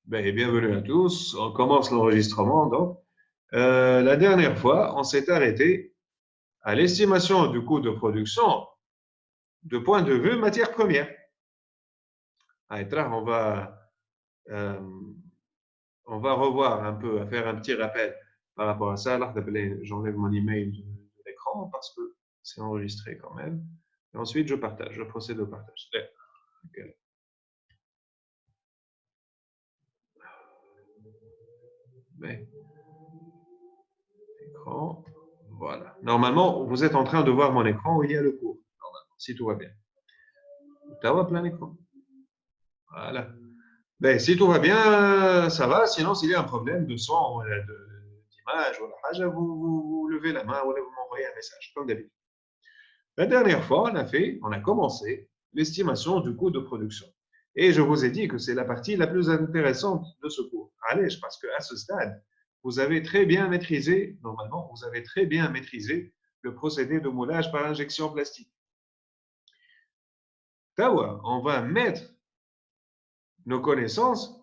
Ben, bienvenue à tous. On commence l'enregistrement. Donc, la dernière fois, on s'est arrêté à l'estimation du coût de production de point de vue matière première. Euh, on va revoir un peu, faire un petit rappel par rapport à ça. Là, j'enlève mon email de l'écran parce que c'est enregistré quand même. Et ensuite, je partage, je procède au partage. Okay. Mais, écran, voilà. Normalement, vous êtes en train de voir mon écran où il y a le cours, normalement, si tout va bien. Tu as plein écran. Voilà. Ben, si tout va bien, ça va. Sinon, s'il y a un problème de son, d'image, vous levez la main ou vous m'envoyez un message, comme d'habitude. La dernière fois, on a commencé l'estimation du coût de production. Et je vous ai dit que c'est la partie la plus intéressante de ce cours. Allez, parce qu'à ce stade, vous avez très bien maîtrisé, normalement, vous avez très bien maîtrisé le procédé de moulage par injection plastique. Tawa, on va mettre nos connaissances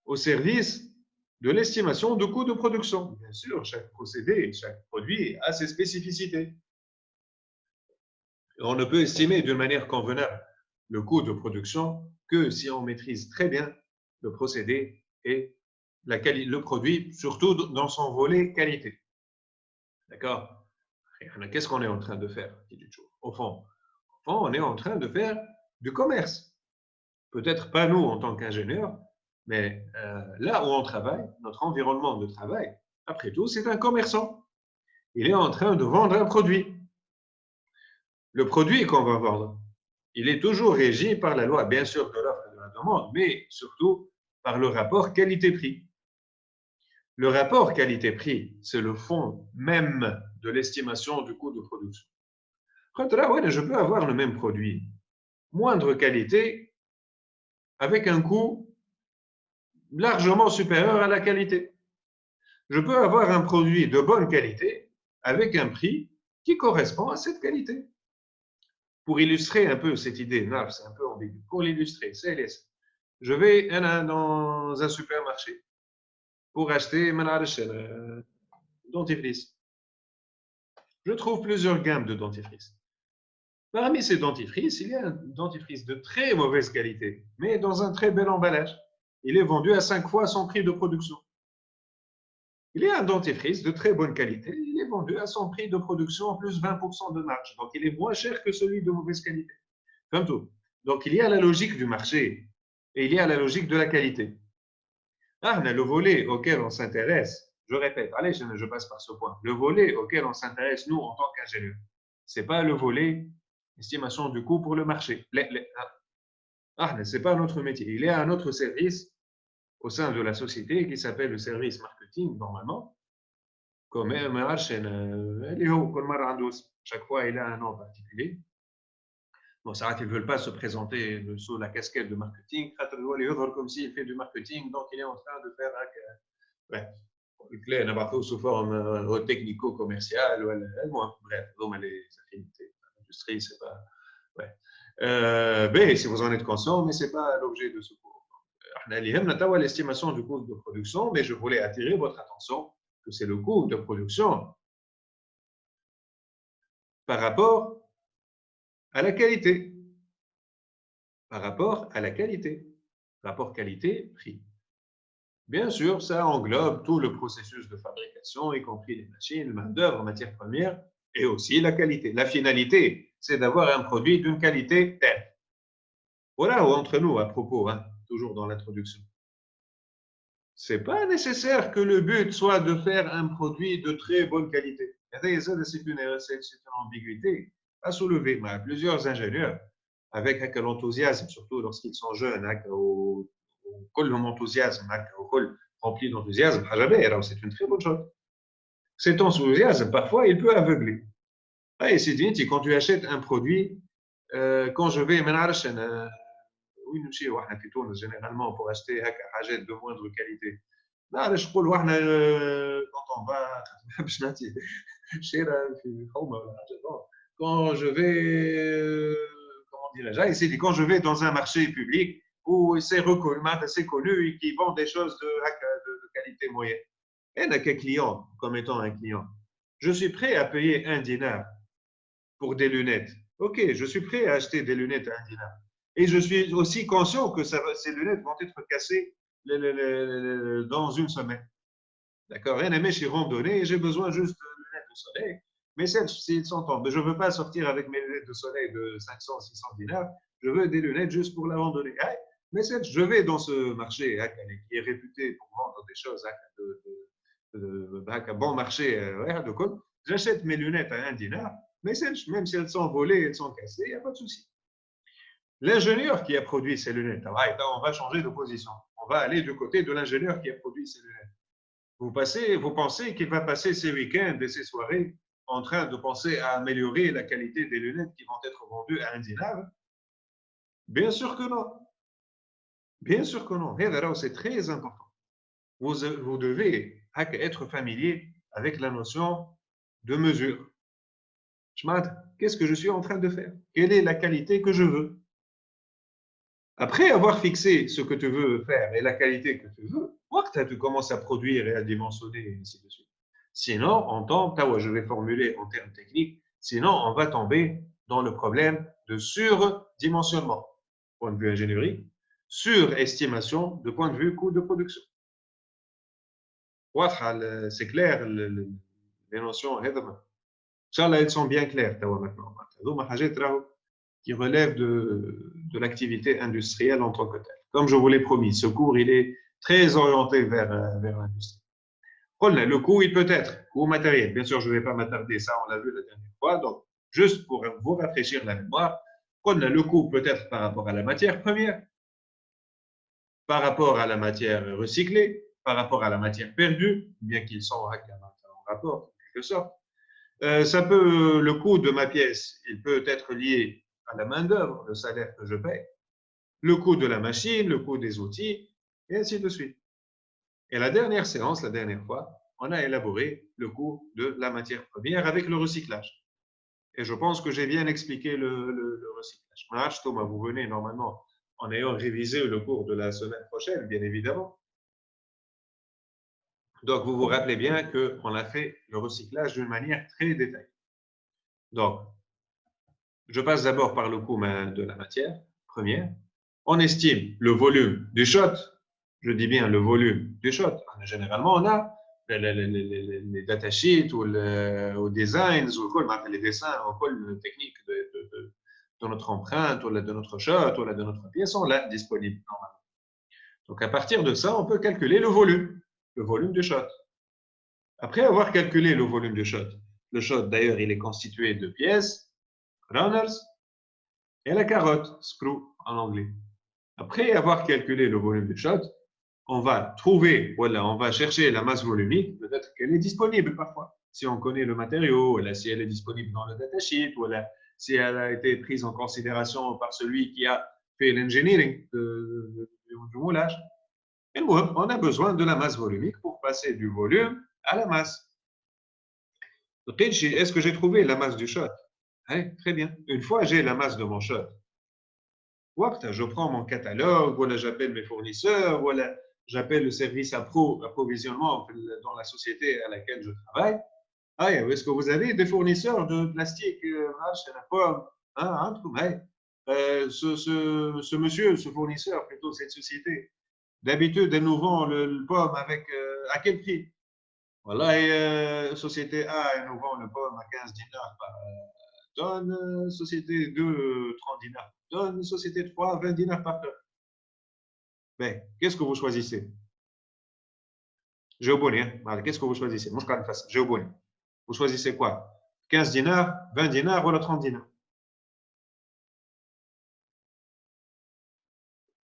au service de l'estimation du coût de production. Bien sûr, chaque procédé, chaque produit a ses spécificités. On ne peut estimer d'une manière convenable le coût de production que si on maîtrise très bien le procédé et le produit, surtout dans son volet qualité. D'accord? Qu'est-ce qu'on est en train de faire? Au fond, on est en train de faire du commerce. Peut-être pas nous en tant qu'ingénieurs, mais là où on travaille, notre environnement de travail, après tout, c'est un commerçant. Il est en train de vendre un produit. Le produit qu'on va vendre, il est toujours régi par la loi, bien sûr, de l'offre et de la demande, mais surtout par le rapport qualité-prix. Le rapport qualité-prix, c'est le fond même de l'estimation du coût de production. Je peux avoir le même produit, moindre qualité, avec un coût largement supérieur à la qualité. Je peux avoir un produit de bonne qualité avec un prix qui correspond à cette qualité. Pour illustrer un peu cette idée, c'est un peu ambigu. Pour l'illustrer, je vais dans un supermarché pour acheter dentifrice. Je trouve plusieurs gammes de dentifrice. Parmi ces dentifrices, il y a un dentifrice de très mauvaise qualité, mais dans un très bel emballage. Il est vendu à 5 fois son prix de production. Il y a un dentifrice de très bonne qualité, il est vendu à son prix de production plus 20% de marge. Donc, il est moins cher que celui de mauvaise qualité. Comme tout. Donc, il y a la logique du marché et il y a la logique de la qualité. Le volet auquel on s'intéresse, je répète, allez, je passe par ce point. Le volet auquel on s'intéresse, nous, en tant qu'ingénieurs, ce n'est pas le volet estimation du coût pour le marché. Ce n'est pas notre métier. Il y a un autre service au sein de la société qui s'appelle le service marketing, normalement. Comme chaque fois, il a un nom particulier. Bon, ça ils ne veulent pas se présenter sous la casquette de marketing. Comme s'il fait du marketing, donc il est en train de faire ouais, sous forme technico-commerciale. Bref, les affinités. L'industrie, c'est pas. Ouais. Mais si vous en êtes conscient, mais ce n'est pas l'objet de ce cours. L'estimation du coût de production, mais je voulais attirer votre attention que c'est le coût de production par rapport à la qualité. Par rapport à la qualité. Rapport qualité-prix. Bien sûr, ça englobe tout le processus de fabrication, y compris les machines, main-d'œuvre, matières premières, et aussi la qualité. La finalité, c'est d'avoir un produit d'une qualité telle. Voilà, entre nous, à propos, toujours dans l'introduction. Ce n'est pas nécessaire que le but soit de faire un produit de très bonne qualité. C'est une ambiguïté à soulever. Mais plusieurs ingénieurs, avec l'enthousiasme, surtout lorsqu'ils sont jeunes, enthousiasme, rempli d'enthousiasme, c'est une très bonne chose. Cet enthousiasme, parfois, il peut aveugler. Et c'est dit, quand tu achètes un produit, quand je vais, oui, nous généralement pour acheter un de moindre qualité. Quand on va, quand je vais, comment dirais-je, quand je vais dans un marché public ou c'est reconnu, c'est connu, qui vend des choses de qualité moyenne. Et n'a qu'un client, comme étant un client. Je suis prêt à payer 1 dinar pour des lunettes. Ok, je suis prêt à acheter des lunettes à 1 dinar. Et je suis aussi conscient que ces lunettes vont être cassées dans une semaine. D'accord? Rien à chez randonnée, j'ai besoin juste de lunettes de soleil. Mais s'ils sont tombés, je ne veux pas sortir avec mes lunettes de soleil de 500, 600 dinars. Je veux des lunettes juste pour la randonnée. Mais je vais dans ce marché qui est réputé pour vendre des choses un bon marché. J'achète mes lunettes à 1 dinar, mais même si elles sont volées, elles sont cassées, il n'y a pas de souci. L'ingénieur qui a produit ces lunettes, on va changer de position. On va aller du côté de l'ingénieur qui a produit ces lunettes. Vous pensez qu'il va passer ses week-ends et ses soirées en train de penser à améliorer la qualité des lunettes qui vont être vendues à 1 dinar? Bien sûr que non. Bien sûr que non. C'est très important. Vous devez être familier avec la notion de mesure. Qu'est-ce que je suis en train de faire? Quelle est la qualité que je veux? Après avoir fixé ce que tu veux faire et la qualité que tu veux, tu commences à produire et à dimensionner et ainsi de suite. Sinon, je vais formuler en termes techniques, sinon on va tomber dans le problème de surdimensionnement, point de vue ingénierie, surestimation de point de vue coût de production. C'est clair, les notions, Inch'Allah, elles sont bien claires maintenant. Qui relève de l'activité industrielle en tant que telle. Comme je vous l'ai promis, ce cours, il est très orienté vers l'industrie. Le coût, il peut être coût matériel. Bien sûr, je ne vais pas m'attarder, ça, on l'a vu la dernière fois. Donc, juste pour vous rafraîchir la mémoire, le coût peut être par rapport à la matière première, par rapport à la matière recyclée, par rapport à la matière perdue, bien qu'ils sont en rapport, en quelque sorte. Le coût de ma pièce, il peut être lié à la main-d'œuvre, le salaire que je paie, le coût de la machine, le coût des outils, et ainsi de suite. Et la dernière séance, la dernière fois, on a élaboré le coût de la matière première avec le recyclage. Et je pense que j'ai bien expliqué le recyclage. Thomas, vous venez normalement en ayant révisé le cours de la semaine prochaine, bien évidemment. Donc, vous vous rappelez bien qu'on a fait le recyclage d'une manière très détaillée. Donc, je passe d'abord par le coût de la matière première. On estime le volume du shot. Je dis bien le volume du shot. Généralement, on a les datasheets ou les designs, ou les dessins, les techniques de notre empreinte, ou de notre shot, ou de notre pièce sont là disponibles normalement. Donc, à partir de ça, on peut calculer le volume du shot. Après avoir calculé le volume du shot, le shot d'ailleurs, il est constitué de pièces, runners et la carotte, screw en anglais. Après avoir calculé le volume du shot, on va on va chercher la masse volumique, peut-être qu'elle est disponible parfois. Si on connaît le matériau, si elle est disponible dans le datasheet, ou si elle a été prise en considération par celui qui a fait l'engineering du moulage. Et on a besoin de la masse volumique pour passer du volume à la masse. Est-ce que j'ai trouvé la masse du shot? Très bien. Une fois j'ai la masse de mon shot, je prends mon catalogue, voilà, j'appelle mes fournisseurs, voilà, j'appelle le service approvisionnement dans la société à laquelle je travaille. Est-ce que vous avez des fournisseurs de plastique chez la pomme? Ce monsieur, ce fournisseur, plutôt cette société, d'habitude, elle nous vend le pomme à quel prix? Voilà, société A, elle nous vend le pomme à 15 dinars par tonne, société 2, 30 dinars par tonne, société 3, 20 dinars par tonne. Mais qu'est-ce que vous choisissez? Qu'est-ce que vous choisissez? Vous choisissez quoi? 15 dinars, 20 dinars ou 30 dinars?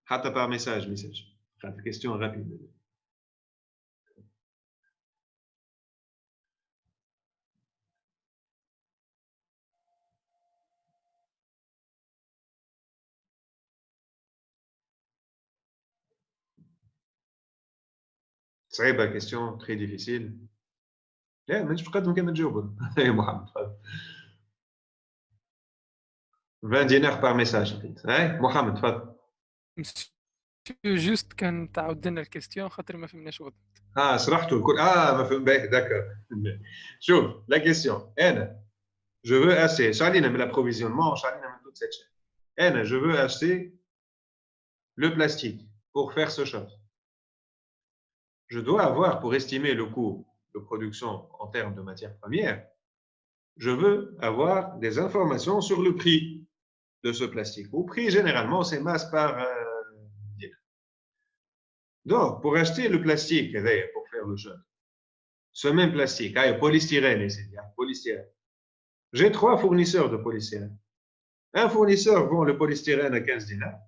Par message. Question rapide. C'est une question très difficile. Mais je peux كمان تجاوب. Mohamed. 20 dinars par message. Mohamed, جوست كان تعاود لنا الكيستيون خاطر ما فهمناش غد. شرحته الكل. ما فهمت. D'accord. شوف la question. Je veux acheter. Charline met l'approvisionnement. Charline met toute cette chaîne. Je veux acheter le plastique pour faire ce shot. Je dois avoir, pour estimer le coût de production en termes de matières premières, je veux avoir des informations sur le prix de ce plastique. Au prix, généralement, c'est masse par litre. Donc, pour acheter le plastique, pour faire le shot, ce même plastique, polystyrène, polystyrène. J'ai 3 fournisseurs de polystyrène. Un fournisseur vend le polystyrène à 15 dinars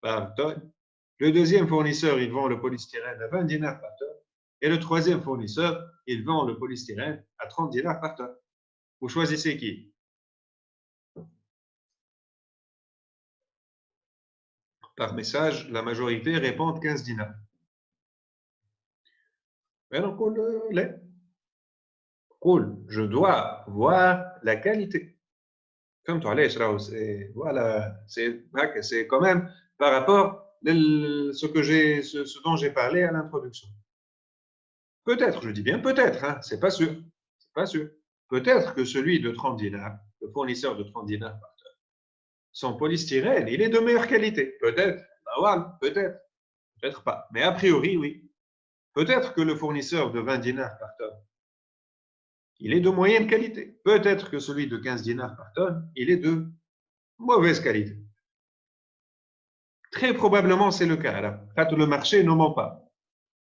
par tonne. Le deuxième fournisseur, il vend le polystyrène à 20 dinars par tonne. Et le troisième fournisseur, il vend le polystyrène à 30 dinars par tonne. Vous choisissez qui? Par message, la majorité répond 15 dinars. Et donc, je dois voir la qualité. Comme toi, voilà, c'est quand même par rapport à ce dont j'ai parlé à l'introduction. Peut-être, je dis bien peut-être, hein, c'est pas sûr. C'est pas sûr. Peut-être que celui de 30 dinars, le fournisseur de 30 dinars par tonne, son polystyrène, il est de meilleure qualité. Peut-être, peut-être, peut-être pas. Mais a priori, oui. Peut-être que le fournisseur de 20 dinars par tonne, il est de moyenne qualité. Peut-être que celui de 15 dinars par tonne, il est de mauvaise qualité. Très probablement, c'est le cas. Là. Quand le marché ne ment pas.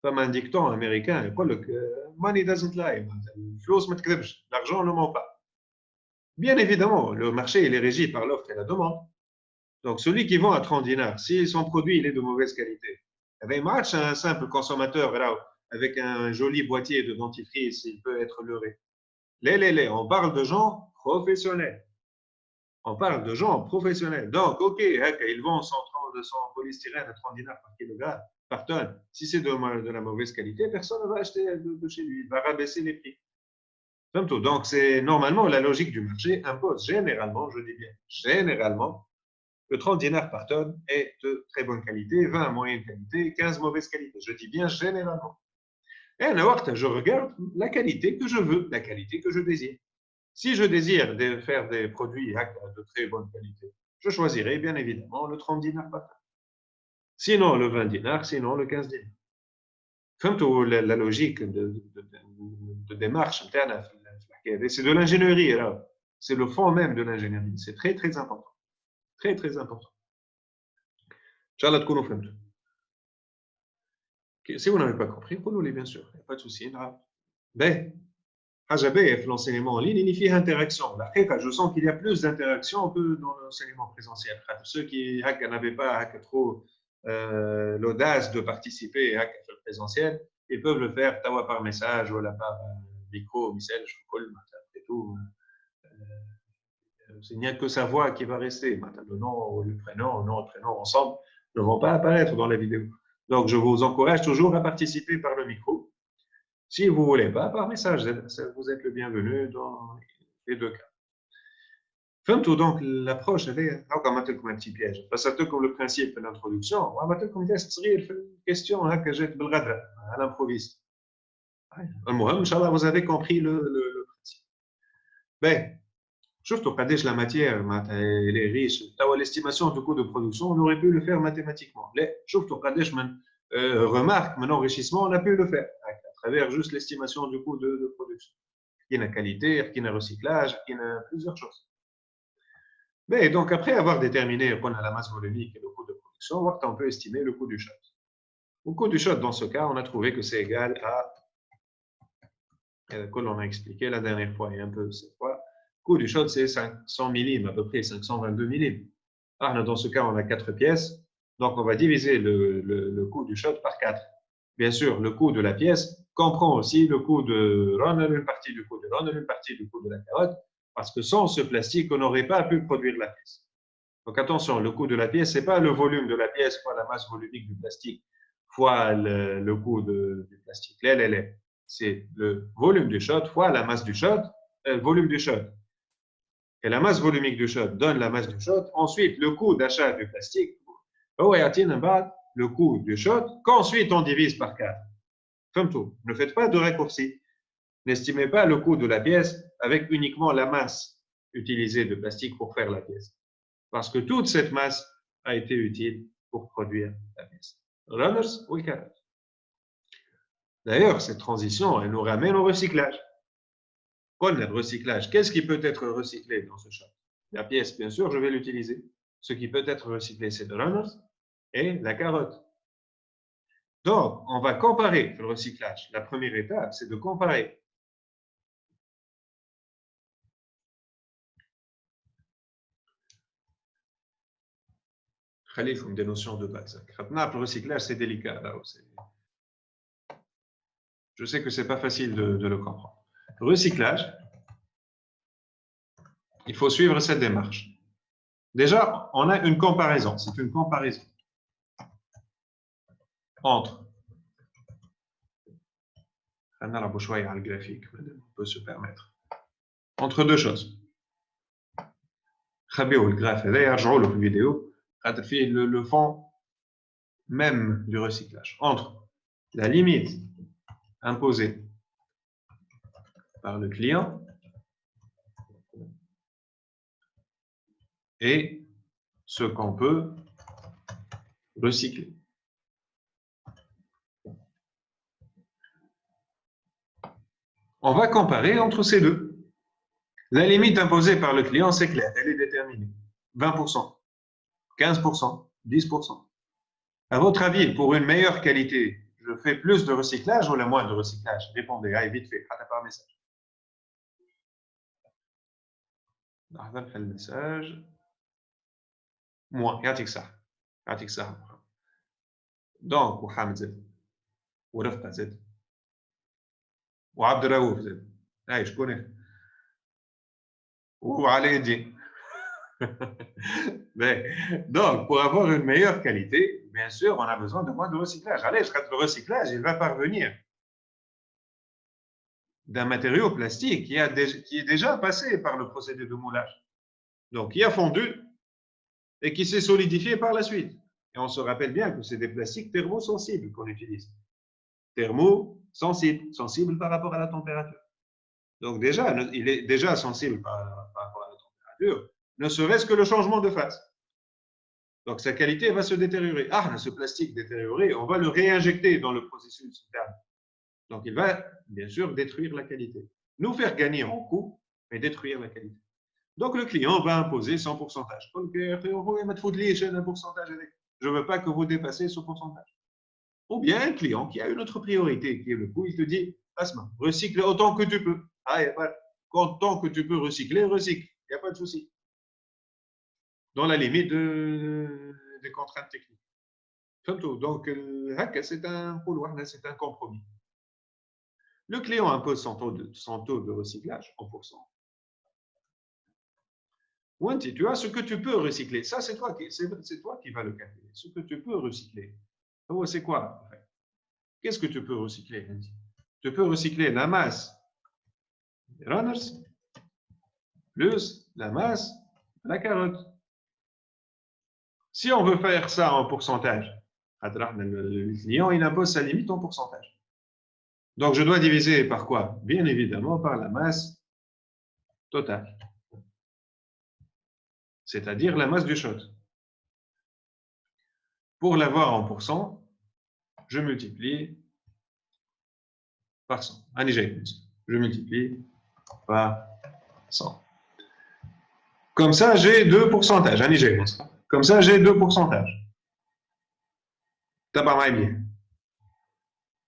Comme un dicton américain, il dit que money doesn't lie. L'argent ne ment pas. Bien évidemment, le marché il est régi par l'offre et la demande. Donc, celui qui vend à 30 dinars, si son produit il est de mauvaise qualité, match un simple consommateur avec un joli boîtier de dentifrice, il peut être leurré. On parle de gens professionnels. On parle de gens professionnels. Donc, OK, ils vendent son polystyrène à 30 dinars par kilogramme, par tonne. Si c'est de la mauvaise qualité, personne ne va acheter de chez lui. Il va rabaisser les prix. Donc, c'est normalement la logique du marché impose généralement, je dis bien généralement, que 30 dinars par tonne est de très bonne qualité, 20 moyenne qualité, 15 mauvaise qualité. Je dis bien généralement. Et je regarde la qualité que je veux, la qualité que je désire. Si je désire faire des produits de très bonne qualité, je choisirai bien évidemment le 30 dinars par tonne. Sinon le 20 dinars, sinon le 15 dinars. Comme la logique de démarche interne, c'est de l'ingénierie. C'est le fond même de l'ingénierie. C'est très, très important. Très, très important. Inch'Allah, تكونوا فهمتوا. Si vous n'avez pas compris, قولوا-les bien sûr. Il n'y a pas de souci. Ben, l'enseignement en ligne, il y a interaction. Je sens qu'il y a plus d'interaction que dans l'enseignement présentiel. Ceux qui n'avaient pas trop l'audace de participer à le présentiel, ils peuvent le faire par message ou par micro, message, et tout. Il n'y a que sa voix qui va rester. Le nom ou le prénom ensemble ne vont pas apparaître dans la vidéo. Donc, je vous encourage toujours à participer par le micro. Si vous ne voulez pas, par message, vous êtes le bienvenu dans les deux cas. Fahmtou, donc l'approche, elle est comme un petit piège. Parce que comme le principe de l'introduction, on va te comme une question que j'ai à l'improviste. Inch'Allah, vous avez compris le principe. Ben, شفتوا قداش la matière elle est riche. L'estimation du coût de production, on aurait pu le faire mathématiquement. شفتوا قداش من remarque, mon enrichissement, on a pu le faire à travers juste l'estimation du coût de production. Il y a la qualité, il y a le recyclage, il y a plusieurs choses. Mais donc, après avoir déterminé qu'on a la masse volumique et le coût de production, on peut estimer le coût du shot. Le coût du shot, dans ce cas, on a trouvé que c'est égal à, comme on a expliqué la dernière fois et un peu cette fois, le coût du shot, c'est 500 millim, à peu près 522 millim. Dans ce cas, on a 4 pièces, donc on va diviser le coût du shot par 4. Bien sûr, le coût de la pièce comprend aussi le coût de Ronald, une partie du coût de Ronald, une partie du coût de la carotte, parce que sans ce plastique, on n'aurait pas pu produire la pièce. Donc attention, le coût de la pièce, ce n'est pas le volume de la pièce fois la masse volumique du plastique fois le coût du plastique. C'est le volume du shot fois la masse du shot, le volume du shot. Et la masse volumique du shot donne la masse du shot. Ensuite, le coût d'achat du plastique, le coût du shot qu'ensuite on divise par 4. Comme tout. Ne faites pas de raccourci. N'estimez pas le coût de la pièce avec uniquement la masse utilisée de plastique pour faire la pièce. Parce que toute cette masse a été utile pour produire la pièce. Runners ou carrot. D'ailleurs, cette transition, elle nous ramène au recyclage. Le recyclage, qu'est-ce qui peut être recyclé dans ce shot? La pièce, bien sûr, je vais l'utiliser. Ce qui peut être recyclé, c'est le runners et la carotte. Donc, on va comparer le recyclage. La première étape, c'est de comparer. Khalif, des notions de base. Le recyclage, c'est délicat là aussi. Je sais que ce n'est pas facile de le comprendre. Recyclage, il faut suivre cette démarche. Déjà, on a une comparaison. C'est une comparaison entre. Le graphique, on peut se permettre. Entre deux choses. Le graphe, d'ailleurs, je roule la vidéo. Le fond même du recyclage. Entre la limite imposée par le client et ce qu'on peut recycler. On va comparer entre ces deux. La limite imposée par le client, c'est clair, elle est déterminée. 20%, 15%, 10%. À votre avis, pour une meilleure qualité, je fais plus de recyclage ou le moins de recyclage? Répondez, allez, vite fait, par message. Le message. Moins, يعطيك الصحة. Donc, وحامد زاد. ورفقة زاد. وعبد الرؤوف زاد. هاي شكون؟ وعلي الدين. Donc, pour avoir une meilleure qualité, bien sûr, on a besoin de moins de recyclage. Allez, le recyclage, il va parvenir d'un matériau plastique qui est déjà passé par le procédé de moulage. Donc, qui a fondu et qui s'est solidifié par la suite. Et on se rappelle bien que c'est des plastiques thermosensibles qu'on utilise. Sensible par rapport à la température. Donc déjà, il est déjà sensible par rapport à la température, ne serait-ce que le changement de phase. Donc sa qualité va se détériorer. Ce plastique détérioré, on va le réinjecter dans le processus thermique. Donc il va bien sûr détruire la qualité. Nous faire gagner en coût, mais détruire la qualité. Donc le client va imposer son pourcentage. Je ne veux pas que vous dépassiez ce pourcentage. Ou bien un client qui a une autre priorité, qui est le coût, il te dit, Asma, recycle autant que tu peux. Autant que tu peux recycler, recycle. Il n'y a pas de souci. Dans la limite des contraintes techniques. Donc, c'est un compromis. Le client impose son taux de recyclage en pourcent. Wanti, tu as ce que tu peux recycler. Ça, c'est toi qui vas le calculer. Ce que tu peux recycler. C'est quoi? Qu'est-ce que tu peux recycler? Tu peux recycler la masse des runners plus la masse de la carotte. Si on veut faire ça en pourcentage, le client il impose sa limite en pourcentage. Donc, je dois diviser par quoi? Bien évidemment, par la masse totale. C'est-à-dire la masse du shot. Pour l'avoir en pourcent, je multiplie par 100. Je multiplie par 100. Comme ça, j'ai deux pourcentages. Comme ça, j'ai deux pourcentages. T'as pas mal bien.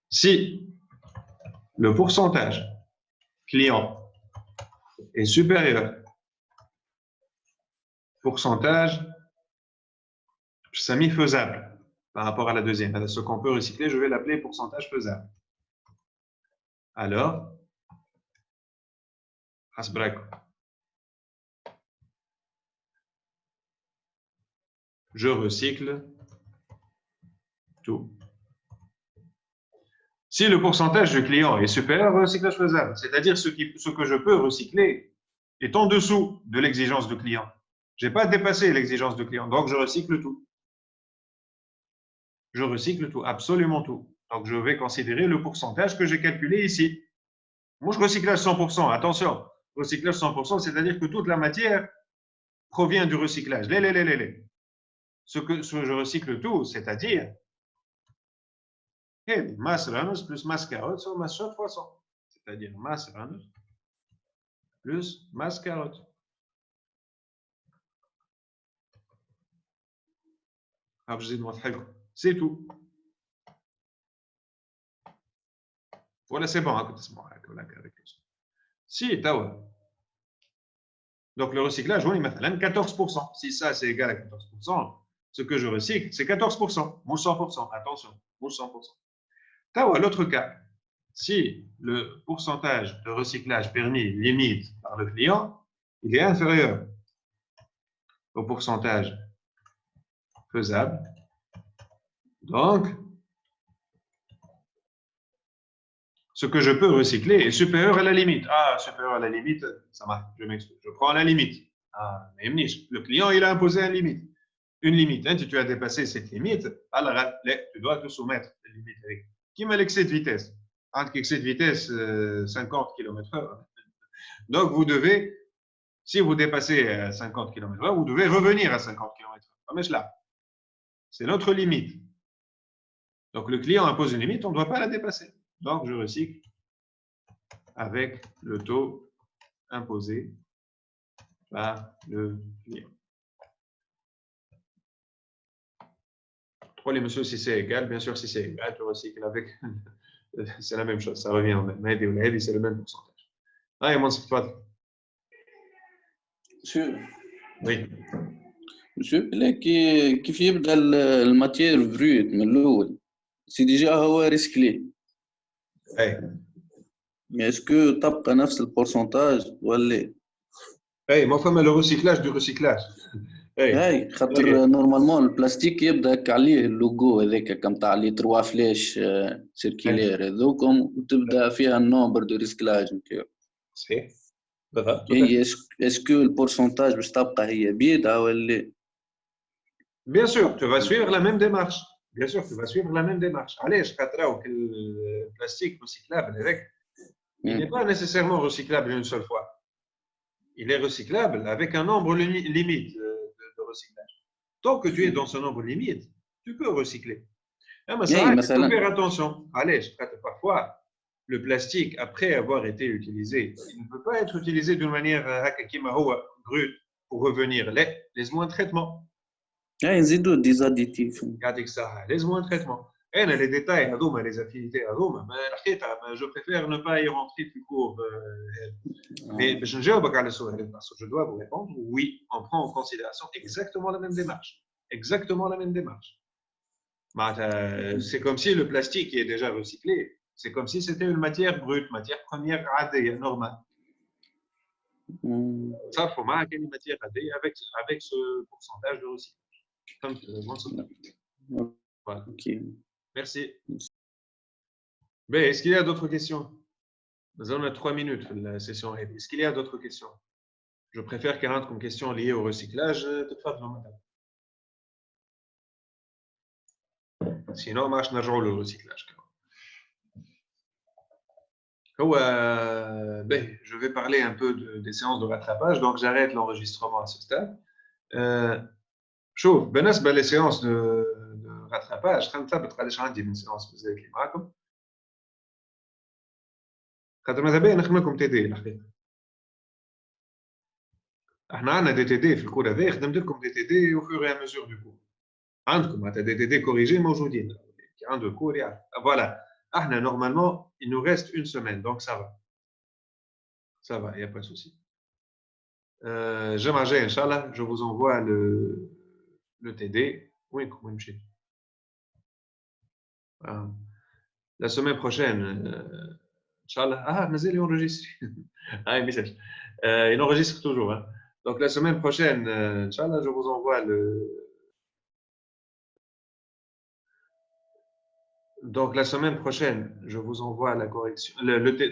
Si le pourcentage client est supérieur pourcentage semi-faisable par rapport à la deuxième. Ce qu'on peut recycler, je vais l'appeler pourcentage faisable. Alors, je recycle tout. Si le pourcentage du client est supérieur au recyclage faisable, c'est-à-dire ce que je peux recycler est en dessous de l'exigence du client. Je n'ai pas dépassé l'exigence du client, donc je recycle tout. je recycle tout, absolument tout. Donc, je vais considérer le pourcentage que j'ai calculé ici. Moi, je recyclage 100%, attention, recyclage 100%, c'est-à-dire que toute la matière provient du recyclage. Ce que je recycle tout, c'est-à-dire masse ranus plus masse carotte sur masse shot fois 100. C'est-à-dire masse ranus plus masse carotte. C'est tout. Voilà, c'est bon. Si, donc le recyclage, on est maintenant 14%. Si ça, c'est égal à 14%, ce que je recycle, c'est 14%. Ou 100%. Attention, ou 100%. L'autre cas, si le pourcentage de recyclage permis limite par le client, il est inférieur au pourcentage faisable, donc ce que je peux recycler est supérieur à la limite. Ah, supérieur à la limite, ça marche, je m'explique. Je prends la limite. Ah, mais le client, il a imposé une limite. Une limite. Hein, si tu as dépassé cette limite, alors tu dois te soumettre à la limite. Qui met l'excès de vitesse? Excès de vitesse, 50 km/h. Donc, vous devez, si vous dépassez 50 km/h, vous devez revenir à 50 km/h. Là, c'est notre limite. Donc, le client impose une limite, on ne doit pas la dépasser. Donc, je recycle avec le taux imposé par le client. Les monsieur, si c'est égal, bien sûr, si c'est égal, tu recycles avec. C'est la même chose, ça revient au même. C'est le même pourcentage. Ah, mon spot. Monsieur. Oui. Monsieur, كيف يبدا الماتير بروت من الاول سي ديجا هو ريسكلي مي اسكو تبقى نفس البورسونتاج ولا ما فما لو ريسيكلاج دو ريسيكلاج هاي خاطر نورمالمون البلاستيك يبدا عليه اللوغو هذاك كم تاع لي 3 فلاش سيركيلير هذوكم وتبدا فيها النومبر دو ريسكلاج نتاعو صحيح هي اسكو البورسونتاج باش تبقى هي بيدها ولا Bien sûr, tu vas suivre la même démarche. Bien sûr, tu vas suivre la même démarche. Allez, je crois que le plastique recyclable, il n'est pas nécessairement recyclable une seule fois. Il est recyclable avec un nombre limite de recyclage. Tant que tu es dans ce nombre limite, tu peux recycler. Mais ça, il faut faire attention. Allez, je crois que parfois, le plastique, après avoir été utilisé, il ne peut pas être utilisé d'une manière brute pour revenir. Laisse-moi un traitement. نزيدوا دي زاديتيف يعطيك الصحة لازم traitement. انا les détails هذوما les affinités هذوما ما لقيتها je préfère ne pas y rentrer plus court mais باش نجاوبك على السؤال parce que je dois vous répondre oui on prend en considération exactement la même démarche c'est comme si le plastique qui est déjà recyclé c'est comme si c'était une matière brute matière première عادية normale ça faut marquer une matière عادية avec ce pourcentage de recyclage. Voilà. Okay. Merci. Ben, est-ce qu'il y a d'autres questions? Nous avons 3 minutes la session. Est-ce qu'il y a d'autres questions? Je préfère 40 comme questions liées au recyclage. Sinon, marche نرجعوا le recyclage. Ben, je vais parler un peu des séances de rattrapage, donc j'arrête l'enregistrement à ce stade. شوف بالنسبه للسيونس دو راتراباج خلينا نثبت قداش عندي من سيونس مازال كي معاكم خاطر ماذا بيا نخدم لكم تي دي الحقيقه احنا عندنا دي تي دي في الكور هذا خدمت لكم دي تي دي او فور اي ميزور دو كور عندكم معناتها دي تي دي كوريجي موجودين كي عنده الكور يعرف فوالا احنا نورمالمون il nous reste une semaine donc ça va il y a pas de souci jeudi inchallah je vous envoie le TD. Oui, comment il la semaine prochaine, Inch'Allah. Ah, mais il enregistre. Ah, message. Il enregistre toujours. Hein. Donc, la semaine prochaine, Inch'Allah, je vous envoie le. Donc, la semaine prochaine, je vous envoie la correction.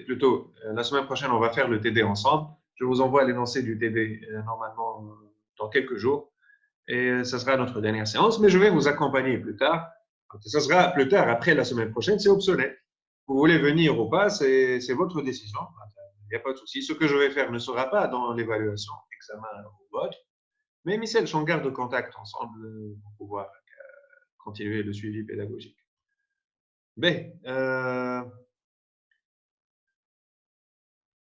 Plutôt, la semaine prochaine, on va faire le TD ensemble. Je vous envoie l'énoncé du TD normalement dans quelques jours. Et ça sera notre dernière séance, mais je vais vous accompagner plus tard Ça sera plus tard, après la semaine prochaine, c'est obsolète. Vous voulez venir ou pas, c'est votre décision. Il n'y a pas de souci. Ce que je vais faire ne sera pas dans l'évaluation, examen ou autre. Mais Michel, on garde contact ensemble pour pouvoir continuer le suivi pédagogique. Ben,